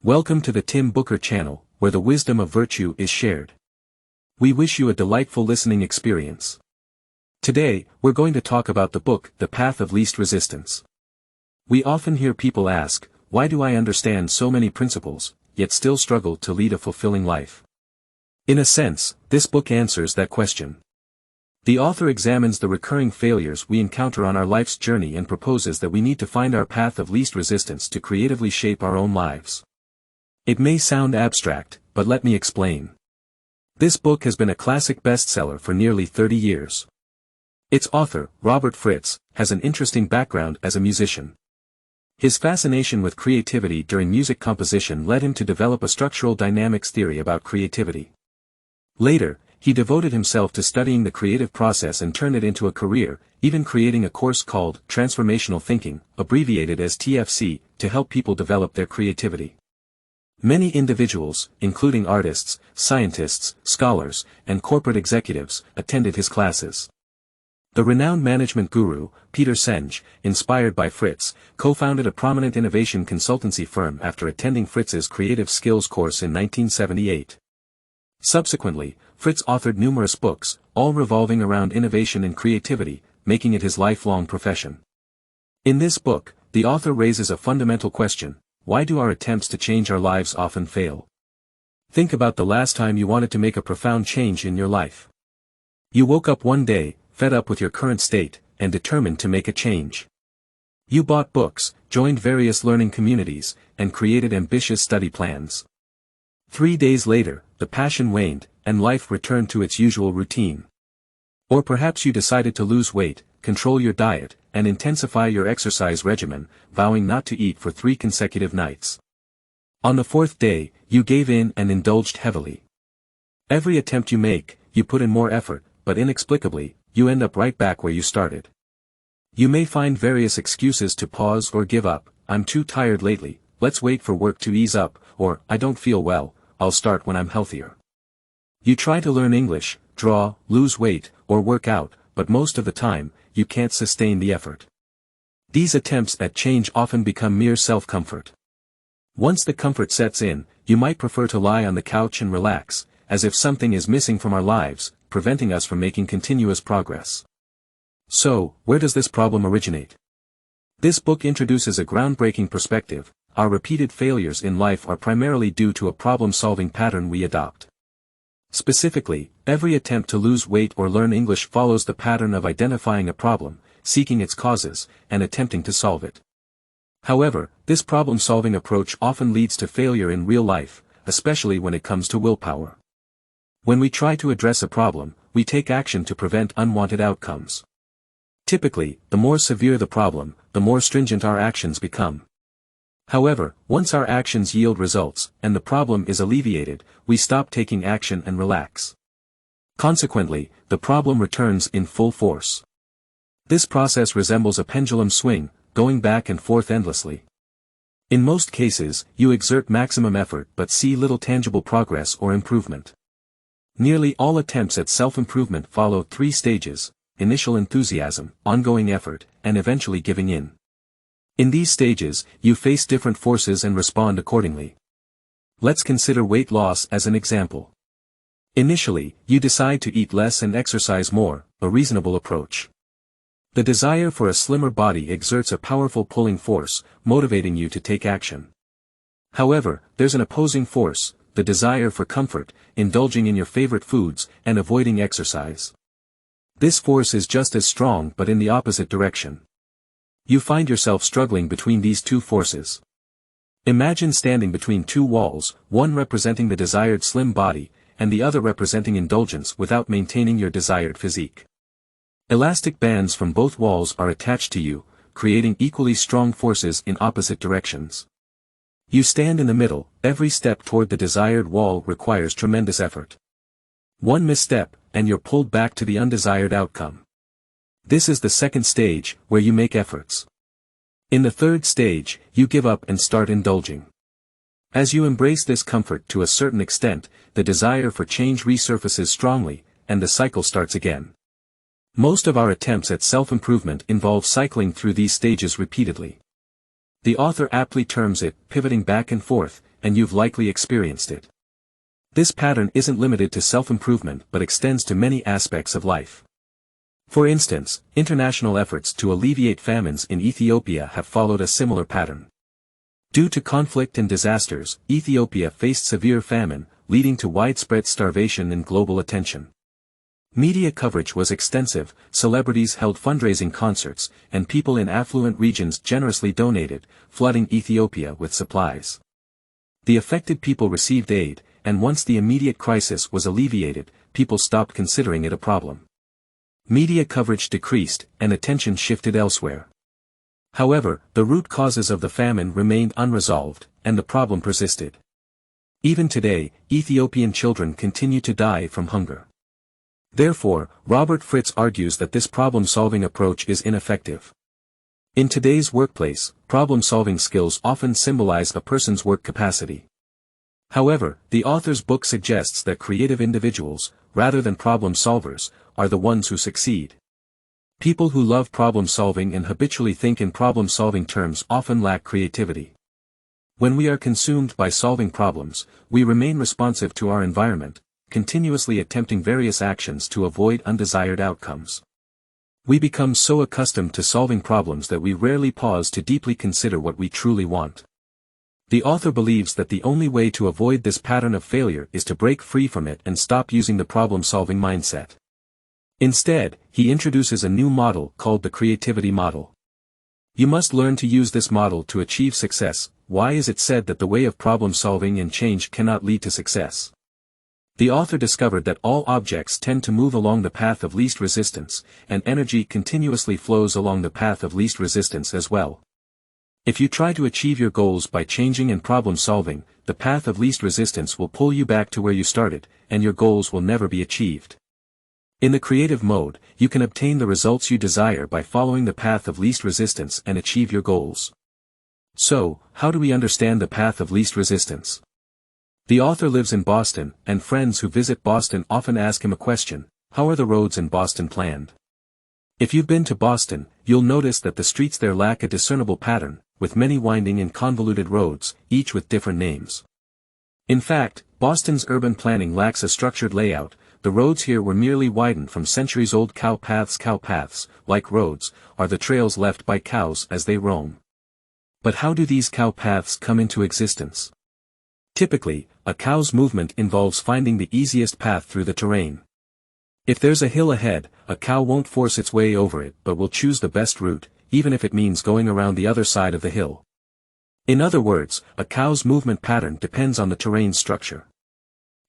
Welcome to the Tim Booker channel, where the wisdom of virtue is shared. We wish you a delightful listening experience. Today, we're going to talk about the book, The Path of Least Resistance. We often hear people ask, why do I understand so many principles, yet still struggle to lead a fulfilling life? In a sense, this book answers that question. The author examines the recurring failures we encounter on our life's journey and proposes that we need to find our path of least resistance to creatively shape our own lives. It may sound abstract, but let me explain. This book has been a classic bestseller for nearly 30 years. Its author, Robert Fritz, has an interesting background as a musician. His fascination with creativity during music composition led him to develop a structural dynamics theory about creativity. Later, he devoted himself to studying the creative process and turned it into a career, even creating a course called Transformational Thinking, abbreviated as TFC, to help people develop their creativity. Many individuals, including artists, scientists, scholars, and corporate executives, attended his classes. The renowned management guru, Peter Senge, inspired by Fritz, co-founded a prominent innovation consultancy firm after attending Fritz's Creative Skills course in 1978. Subsequently, Fritz authored numerous books, all revolving around innovation and creativity, making it his lifelong profession. In this book, the author raises a fundamental question: why do our attempts to change our lives often fail? Think about the last time you wanted to make a profound change in your life. You woke up one day, fed up with your current state, and determined to make a change. You bought books, joined various learning communities, and created ambitious study plans. 3 days later, the passion waned, and life returned to its usual routine. Or perhaps you decided to lose weight, control your diet, and intensify your exercise regimen, vowing not to eat for 3 consecutive nights. On the 4th day, you gave in and indulged heavily. Every attempt you make, you put in more effort, but inexplicably, you end up right back where you started. You may find various excuses to pause or give up: I'm too tired lately, let's wait for work to ease up, or I don't feel well, I'll start when I'm healthier. You try to learn English, draw, lose weight, or work out, but most of the time, you can't sustain the effort. These attempts at change often become mere self-comfort. Once the comfort sets in, you might prefer to lie on the couch and relax, as if something is missing from our lives, preventing us from making continuous progress. So, where does this problem originate? This book introduces a groundbreaking perspective: our repeated failures in life are primarily due to a problem-solving pattern we adopt. Specifically, every attempt to lose weight or learn English follows the pattern of identifying a problem, seeking its causes, and attempting to solve it. However, this problem-solving approach often leads to failure in real life, especially when it comes to willpower. When we try to address a problem, we take action to prevent unwanted outcomes. Typically, the more severe the problem, the more stringent our actions become. However, once our actions yield results, and the problem is alleviated, we stop taking action and relax. Consequently, the problem returns in full force. This process resembles a pendulum swing, going back and forth endlessly. In most cases, you exert maximum effort but see little tangible progress or improvement. Nearly all attempts at self-improvement follow 3 stages: initial enthusiasm, ongoing effort, and eventually giving in. In these stages, you face different forces and respond accordingly. Let's consider weight loss as an example. Initially, you decide to eat less and exercise more, a reasonable approach. The desire for a slimmer body exerts a powerful pulling force, motivating you to take action. However, there's an opposing force: the desire for comfort, indulging in your favorite foods, and avoiding exercise. This force is just as strong but in the opposite direction. You find yourself struggling between these 2 forces. Imagine standing between 2 walls, one representing the desired slim body, and the other representing indulgence without maintaining your desired physique. Elastic bands from both walls are attached to you, creating equally strong forces in opposite directions. You stand in the middle. Every step toward the desired wall requires tremendous effort. One misstep, and you're pulled back to the undesired outcome. This is the 2nd stage, where you make efforts. In the 3rd stage, you give up and start indulging. As you embrace this comfort to a certain extent, the desire for change resurfaces strongly, and the cycle starts again. Most of our attempts at self-improvement involve cycling through these stages repeatedly. The author aptly terms it pivoting back and forth, and you've likely experienced it. This pattern isn't limited to self-improvement but extends to many aspects of life. For instance, international efforts to alleviate famines in Ethiopia have followed a similar pattern. Due to conflict and disasters, Ethiopia faced severe famine, leading to widespread starvation and global attention. Media coverage was extensive, celebrities held fundraising concerts, and people in affluent regions generously donated, flooding Ethiopia with supplies. The affected people received aid, and once the immediate crisis was alleviated, people stopped considering it a problem. Media coverage decreased, and attention shifted elsewhere. However, the root causes of the famine remained unresolved, and the problem persisted. Even today, Ethiopian children continue to die from hunger. Therefore, Robert Fritz argues that this problem-solving approach is ineffective. In today's workplace, problem-solving skills often symbolize a person's work capacity. However, the author's book suggests that creative individuals, rather than problem solvers, are the ones who succeed. People who love problem-solving and habitually think in problem-solving terms often lack creativity. When we are consumed by solving problems, we remain responsive to our environment, continuously attempting various actions to avoid undesired outcomes. We become so accustomed to solving problems that we rarely pause to deeply consider what we truly want. The author believes that the only way to avoid this pattern of failure is to break free from it and stop using the problem-solving mindset. Instead, he introduces a new model called the creativity model. You must learn to use this model to achieve success. Why is it said that the way of problem-solving and change cannot lead to success? The author discovered that all objects tend to move along the path of least resistance, and energy continuously flows along the path of least resistance as well. If you try to achieve your goals by changing and problem-solving, the path of least resistance will pull you back to where you started, and your goals will never be achieved. In the creative mode, you can obtain the results you desire by following the path of least resistance and achieve your goals. So, how do we understand the path of least resistance? The author lives in Boston, and friends who visit Boston often ask him a question: how are the roads in Boston planned? If you've been to Boston, you'll notice that the streets there lack a discernible pattern, with many winding and convoluted roads, each with different names. In fact, Boston's urban planning lacks a structured layout. The roads here were merely widened from centuries-old cow paths. Cow paths, like roads, are the trails left by cows as they roam. But how do these cow paths come into existence? Typically, a cow's movement involves finding the easiest path through the terrain. If there's a hill ahead, a cow won't force its way over it but will choose the best route, even if it means going around the other side of the hill. In other words, a cow's movement pattern depends on the terrain's structure.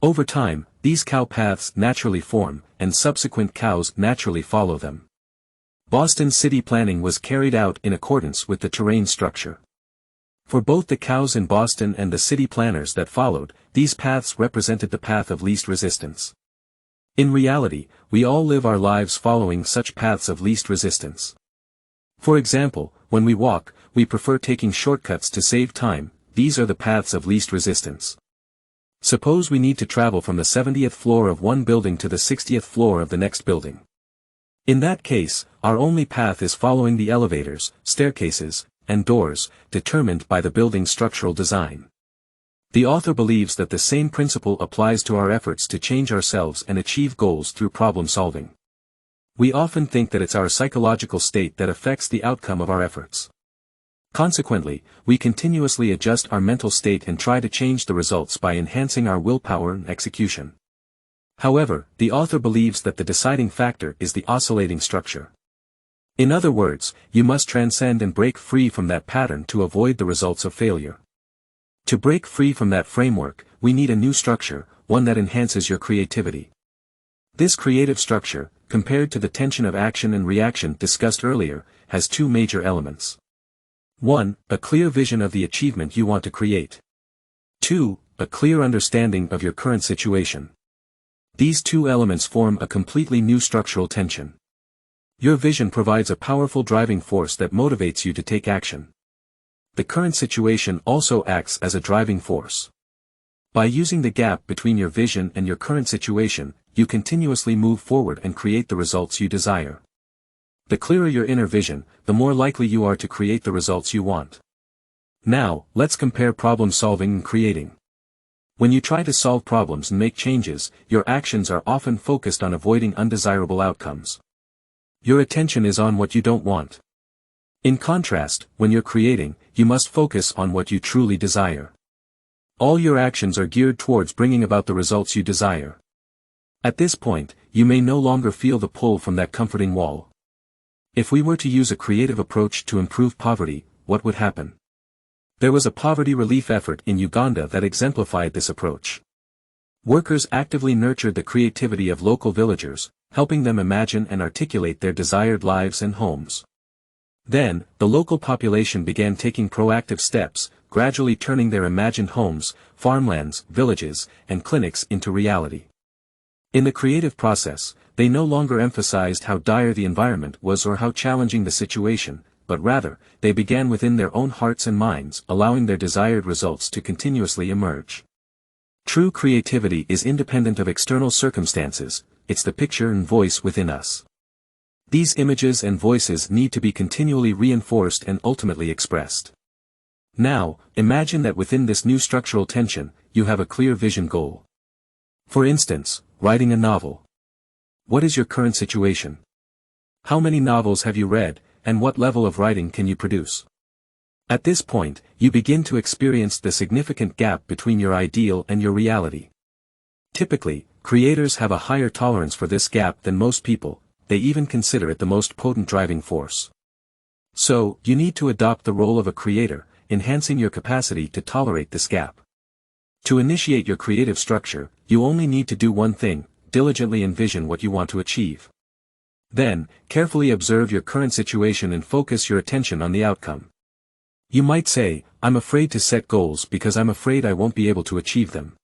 Over time, these cow paths naturally form, and subsequent cows naturally follow them. Boston's city planning was carried out in accordance with the terrain structure. For both the cows in Boston and the city planners that followed, these paths represented the path of least resistance. In reality, we all live our lives following such paths of least resistance. For example, when we walk, we prefer taking shortcuts to save time. These are the paths of least resistance. Suppose we need to travel from the 70th floor of one building to the 60th floor of the next building. In that case, our only path is following the elevators, staircases, and doors, determined by the building's structural design. The author believes that the same principle applies to our efforts to change ourselves and achieve goals through problem solving. We often think that it's our psychological state that affects the outcome of our efforts. Consequently, we continuously adjust our mental state and try to change the results by enhancing our willpower and execution. However, the author believes that the deciding factor is the oscillating structure. In other words, you must transcend and break free from that pattern to avoid the results of failure. To break free from that framework, we need a new structure, one that enhances your creativity. This creative structure, compared to the tension of action and reaction discussed earlier, has two major elements. 1. A clear vision of the achievement you want to create. 2. A clear understanding of your current situation. These two elements form a completely new structural tension. Your vision provides a powerful driving force that motivates you to take action. The current situation also acts as a driving force. By using the gap between your vision and your current situation, you continuously move forward and create the results you desire. The clearer your inner vision, the more likely you are to create the results you want. Now, let's compare problem solving and creating. When you try to solve problems and make changes, your actions are often focused on avoiding undesirable outcomes. Your attention is on what you don't want. In contrast, when you're creating, you must focus on what you truly desire. All your actions are geared towards bringing about the results you desire. At this point, you may no longer feel the pull from that comforting wall. If we were to use a creative approach to improve poverty, what would happen? There was a poverty relief effort in Uganda that exemplified this approach. Workers actively nurtured the creativity of local villagers, helping them imagine and articulate their desired lives and homes. Then, the local population began taking proactive steps, gradually turning their imagined homes, farmlands, villages, and clinics into reality. In the creative process, they no longer emphasized how dire the environment was or how challenging the situation, but rather, they began within their own hearts and minds, allowing their desired results to continuously emerge. True creativity is independent of external circumstances, it's the picture and voice within us. These images and voices need to be continually reinforced and ultimately expressed. Now, imagine that within this new structural tension, you have a clear vision goal. For instance, writing a novel. What is your current situation? How many novels have you read, and what level of writing can you produce? At this point, you begin to experience the significant gap between your ideal and your reality. Typically, creators have a higher tolerance for this gap than most people, they even consider it the most potent driving force. So, you need to adopt the role of a creator, enhancing your capacity to tolerate this gap. To initiate your creative structure, you only need to do one thing: diligently envision what you want to achieve. Then, carefully observe your current situation and focus your attention on the outcome. You might say, "I'm afraid to set goals because I'm afraid I won't be able to achieve them.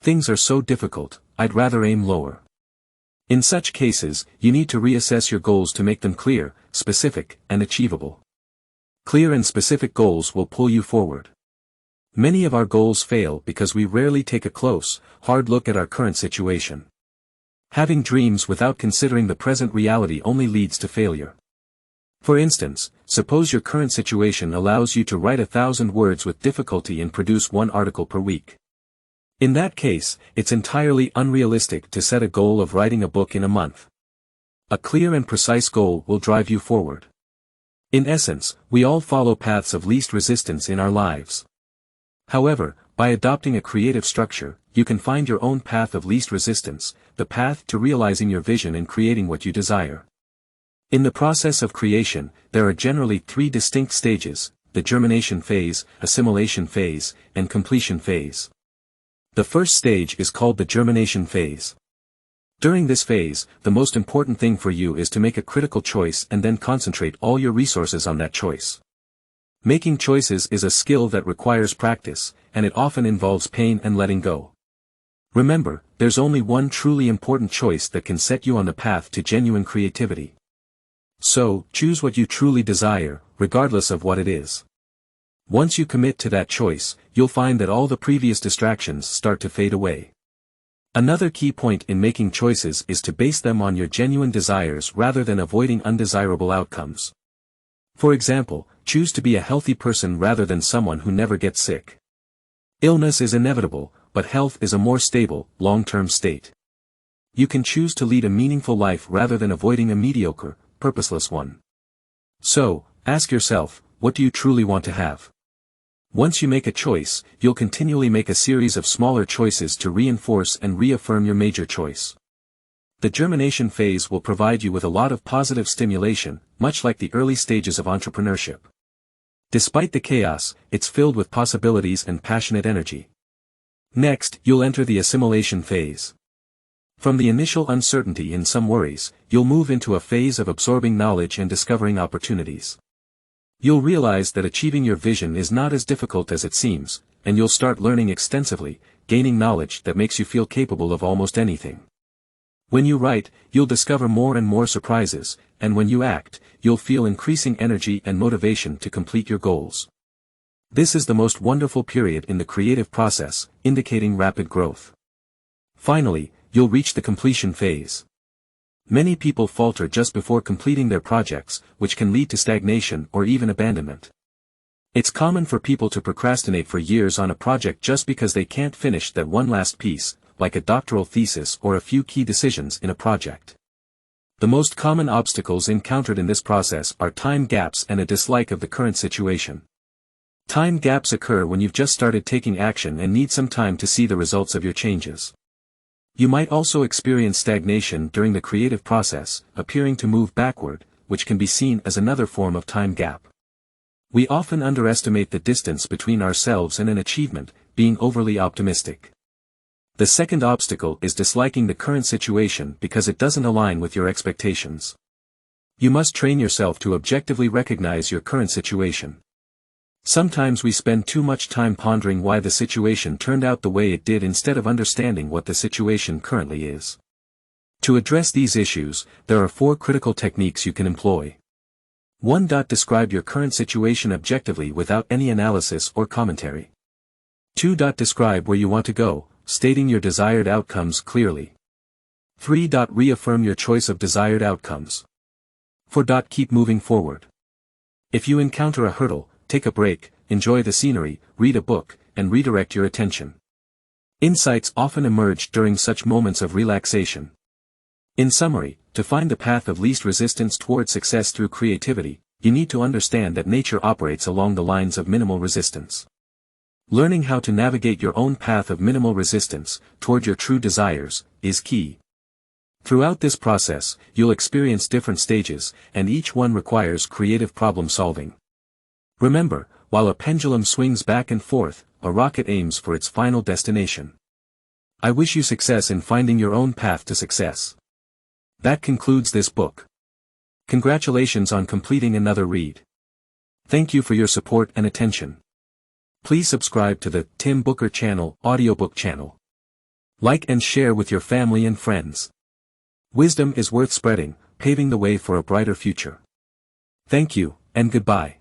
Things are so difficult, I'd rather aim lower." In such cases, you need to reassess your goals to make them clear, specific, and achievable. Clear and specific goals will pull you forward. Many of our goals fail because we rarely take a close, hard look at our current situation. Having dreams without considering the present reality only leads to failure. For instance, suppose your current situation allows you to write 1,000 words with difficulty and produce one article per week. In that case, it's entirely unrealistic to set a goal of writing a book in a month. A clear and precise goal will drive you forward. In essence, we all follow paths of least resistance in our lives. However, by adopting a creative structure, you can find your own path of least resistance, the path to realizing your vision and creating what you desire. In the process of creation, there are generally 3 distinct stages: the germination phase, assimilation phase, and completion phase. The first stage is called the germination phase. During this phase, the most important thing for you is to make a critical choice and then concentrate all your resources on that choice. Making choices is a skill that requires practice, and it often involves pain and letting go. Remember, there's only one truly important choice that can set you on the path to genuine creativity. So, choose what you truly desire, regardless of what it is. Once you commit to that choice, you'll find that all the previous distractions start to fade away. Another key point in making choices is to base them on your genuine desires rather than avoiding undesirable outcomes. For example, choose to be a healthy person rather than someone who never gets sick. Illness is inevitable, but health is a more stable, long-term state. You can choose to lead a meaningful life rather than avoiding a mediocre, purposeless one. So, ask yourself, what do you truly want to have? Once you make a choice, you'll continually make a series of smaller choices to reinforce and reaffirm your major choice. The germination phase will provide you with a lot of positive stimulation, much like the early stages of entrepreneurship. Despite the chaos, it's filled with possibilities and passionate energy. Next, you'll enter the assimilation phase. From the initial uncertainty and some worries, you'll move into a phase of absorbing knowledge and discovering opportunities. You'll realize that achieving your vision is not as difficult as it seems, and you'll start learning extensively, gaining knowledge that makes you feel capable of almost anything. When you write, you'll discover more and more surprises, and when you act, you'll feel increasing energy and motivation to complete your goals. This is the most wonderful period in the creative process, indicating rapid growth. Finally, you'll reach the completion phase. Many people falter just before completing their projects, which can lead to stagnation or even abandonment. It's common for people to procrastinate for years on a project just because they can't finish that one last piece, like a doctoral thesis or a few key decisions in a project. The most common obstacles encountered in this process are time gaps and a dislike of the current situation. Time gaps occur when you've just started taking action and need some time to see the results of your changes. You might also experience stagnation during the creative process, appearing to move backward, which can be seen as another form of time gap. We often underestimate the distance between ourselves and an achievement, being overly optimistic. The second obstacle is disliking the current situation because it doesn't align with your expectations. You must train yourself to objectively recognize your current situation. Sometimes we spend too much time pondering why the situation turned out the way it did instead of understanding what the situation currently is. To address these issues, there are 4 critical techniques you can employ. 1. Describe your current situation objectively without any analysis or commentary. 2. Describe where you want to go, stating your desired outcomes clearly. 3. Reaffirm your choice of desired outcomes. 4. Keep moving forward. If you encounter a hurdle, take a break, enjoy the scenery, read a book, and redirect your attention. Insights often emerge during such moments of relaxation. In summary, to find the path of least resistance toward success through creativity, you need to understand that nature operates along the lines of minimal resistance. Learning how to navigate your own path of minimal resistance toward your true desires is key. Throughout this process, you'll experience different stages, and each one requires creative problem solving. Remember, while a pendulum swings back and forth, a rocket aims for its final destination. I wish you success in finding your own path to success. That concludes this book. Congratulations on completing another read. Thank you for your support and attention. Please subscribe to the Tim Booker Channel audiobook channel. Like and share with your family and friends. Wisdom is worth spreading, paving the way for a brighter future. Thank you, and goodbye.